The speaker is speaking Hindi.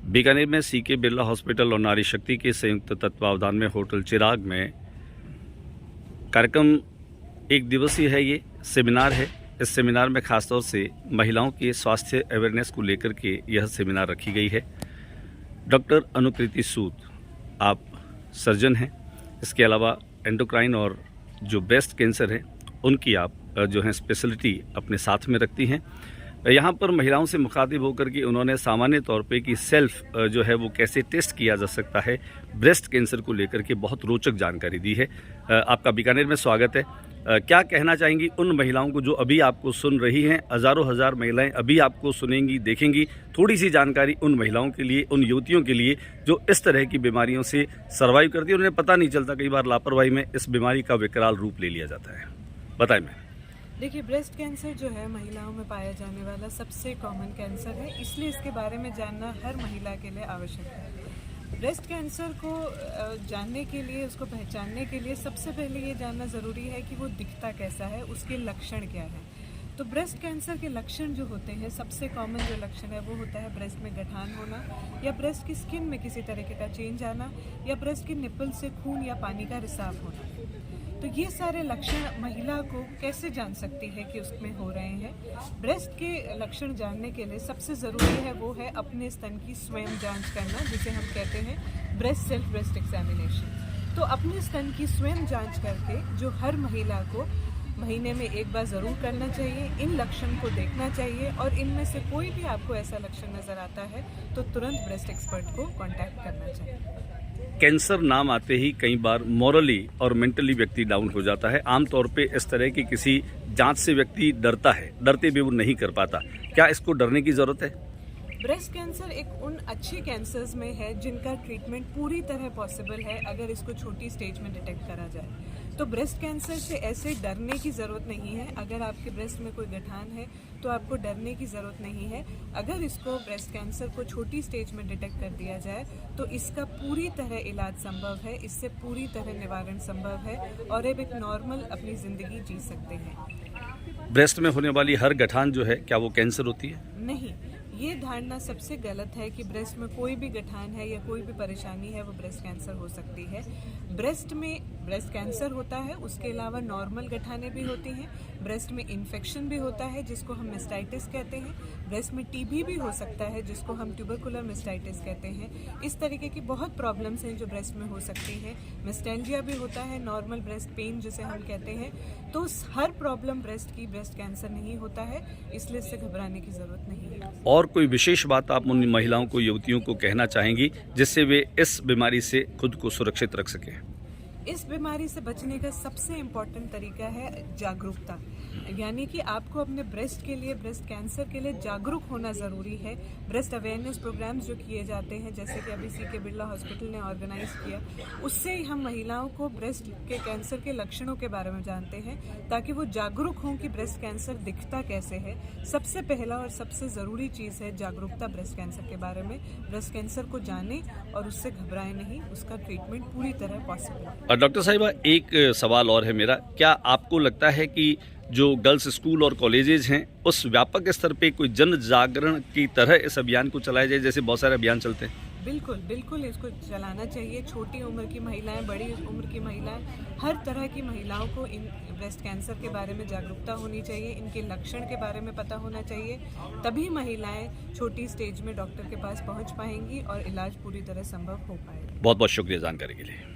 बीकानेर में सीके बिरला हॉस्पिटल और नारी शक्ति के संयुक्त तत्वावधान में होटल चिराग में कार्यक्रम एक दिवसीय है। ये सेमिनार है। इस सेमिनार में खासतौर से महिलाओं के स्वास्थ्य अवेयरनेस को लेकर के यह सेमिनार रखी गई है। डॉक्टर अनुकृति सूद, आप सर्जन हैं, इसके अलावा एंडोक्राइन और जो ब्रेस्ट कैंसर है उनकी आप जो है स्पेशलिटी अपने साथ में रखती हैं। यहाँ पर महिलाओं से मुखातिब होकर के उन्होंने सामान्य तौर पे कि सेल्फ जो है वो कैसे टेस्ट किया जा सकता है ब्रेस्ट कैंसर को लेकर के बहुत रोचक जानकारी दी है। आपका बीकानेर में स्वागत है। क्या कहना चाहेंगी उन महिलाओं को जो अभी आपको सुन रही हैं? हज़ारों हज़ार महिलाएं अभी आपको सुनेंगी, देखेंगी। थोड़ी सी जानकारी उन महिलाओं के लिए, उन युवतियों के लिए जो इस तरह की बीमारियों से सर्वाइव करती है, उन्हें पता नहीं चलता, कई बार लापरवाही में इस बीमारी का विकराल रूप ले लिया जाता है। बताएं। मैं देखिए, ब्रेस्ट कैंसर जो है महिलाओं में पाया जाने वाला सबसे कॉमन कैंसर है, इसलिए इसके बारे में जानना हर महिला के लिए आवश्यक है। ब्रेस्ट कैंसर को जानने के लिए, उसको पहचानने के लिए सबसे पहले ये जानना ज़रूरी है कि वो दिखता कैसा है, उसके लक्षण क्या है। तो ब्रेस्ट कैंसर के लक्षण जो होते हैं, सबसे कॉमन जो लक्षण है वो होता है ब्रेस्ट में गठान होना, या ब्रेस्ट की स्किन में किसी तरीके का चेंज आना, या ब्रेस्ट के निपल से खून या पानी का रिसाव होना। तो ये सारे लक्षण महिला को कैसे जान सकती है कि उसमें हो रहे हैं? ब्रेस्ट के लक्षण जानने के लिए सबसे ज़रूरी है वो है अपने स्तन की स्वयं जांच करना, जिसे हम कहते हैं ब्रेस्ट सेल्फ ब्रेस्ट एग्जामिनेशन। तो अपने स्तन की स्वयं जांच करके जो हर महिला को महीने में एक बार ज़रूर करना चाहिए, इन लक्षण को देखना चाहिए, और इनमें से कोई भी आपको ऐसा लक्षण नज़र आता है तो तुरंत ब्रेस्ट एक्सपर्ट को कांटेक्ट करना चाहिए। कैंसर नाम आते ही कई बार मॉरली और मेंटली व्यक्ति डाउन हो जाता है। आमतौर पे इस तरह की किसी जांच से व्यक्ति डरता है, डरते भी वो नहीं कर पाता। क्या इसको डरने की ज़रूरत है? ब्रेस्ट कैंसर एक उन अच्छे कैंसर्स में है जिनका ट्रीटमेंट पूरी तरह पॉसिबल है अगर इसको छोटी स्टेज में डिटेक्ट करा जाए। तो ब्रेस्ट कैंसर से ऐसे डरने की ज़रूरत नहीं है। अगर आपके ब्रेस्ट में कोई गठान है तो आपको डरने की ज़रूरत नहीं है। अगर इसको ब्रेस्ट कैंसर को छोटी स्टेज में डिटेक्ट कर दिया जाए तो इसका पूरी तरह इलाज संभव है, इससे पूरी तरह निवारण संभव है और एक नॉर्मल अपनी ज़िंदगी जी सकते हैं। ब्रेस्ट में होने वाली हर गठान जो है, क्या वो कैंसर होती है? नहीं, ये धारणा सबसे गलत है कि ब्रेस्ट में कोई भी गठान है या कोई भी परेशानी है वो ब्रेस्ट कैंसर हो सकती है। ब्रेस्ट में ब्रेस्ट कैंसर होता है, उसके अलावा नॉर्मल गठानें भी होती हैं। ब्रेस्ट में इन्फेक्शन भी होता है जिसको हम मेस्टाइटिस कहते हैं। ब्रेस्ट में टीबी भी हो सकता है जिसको हम ट्यूबरकुलर मेस्टाइटिस कहते हैं। इस तरीके की बहुत प्रॉब्लम्स हैं जो ब्रेस्ट में हो सकती हैं। मेस्टेल्जिया भी होता है, नॉर्मल ब्रेस्ट पेन जिसे हम कहते हैं। तो हर प्रॉब्लम ब्रेस्ट की ब्रेस्ट कैंसर नहीं होता है, इसलिए इससे घबराने की ज़रूरत नहीं है। और कोई विशेष बात आप उन महिलाओं को, युवतियों को कहना चाहेंगी जिससे वे इस बीमारी से खुद को सुरक्षित रख सकें? इस बीमारी से बचने का सबसे इम्पॉर्टेंट तरीका है जागरूकता, यानी कि आपको अपने ब्रेस्ट के लिए, ब्रेस्ट कैंसर के लिए जागरूक होना ज़रूरी है। ब्रेस्ट अवेयरनेस प्रोग्राम्स जो किए जाते हैं, जैसे कि अभी सीके बिरला हॉस्पिटल ने ऑर्गेनाइज किया, उससे ही हम महिलाओं को ब्रेस्ट के कैंसर के लक्षणों के बारे में जानते हैं ताकि वो जागरूक हों कि ब्रेस्ट कैंसर दिखता कैसे है। सबसे पहला और सबसे ज़रूरी चीज़ है जागरूकता ब्रेस्ट कैंसर के बारे में। ब्रेस्ट कैंसर को जानें और उससे घबराएं नहीं, उसका ट्रीटमेंट पूरी तरह पॉसिबल है। डॉक्टर साहिबा, एक सवाल और है मेरा, क्या आपको लगता है कि जो गर्ल्स स्कूल और कॉलेजेज हैं उस व्यापक स्तर पे कोई जन जागरण की तरह इस अभियान को चलाया जाए, जैसे बहुत सारे अभियान चलते हैं? बिल्कुल बिल्कुल, इसको चलाना चाहिए। छोटी उम्र की महिलाएं, बड़ी उम्र की महिलाएं, हर तरह की महिलाओं को इन ब्रेस्ट कैंसर के बारे में जागरूकता होनी चाहिए, इनके लक्षण के बारे में पता होना चाहिए। तभी महिलाएं छोटी स्टेज में डॉक्टर के पास पहुंच पाएंगी और इलाज पूरी तरह संभव हो पाएगा। बहुत बहुत शुक्रिया जानकारी के लिए।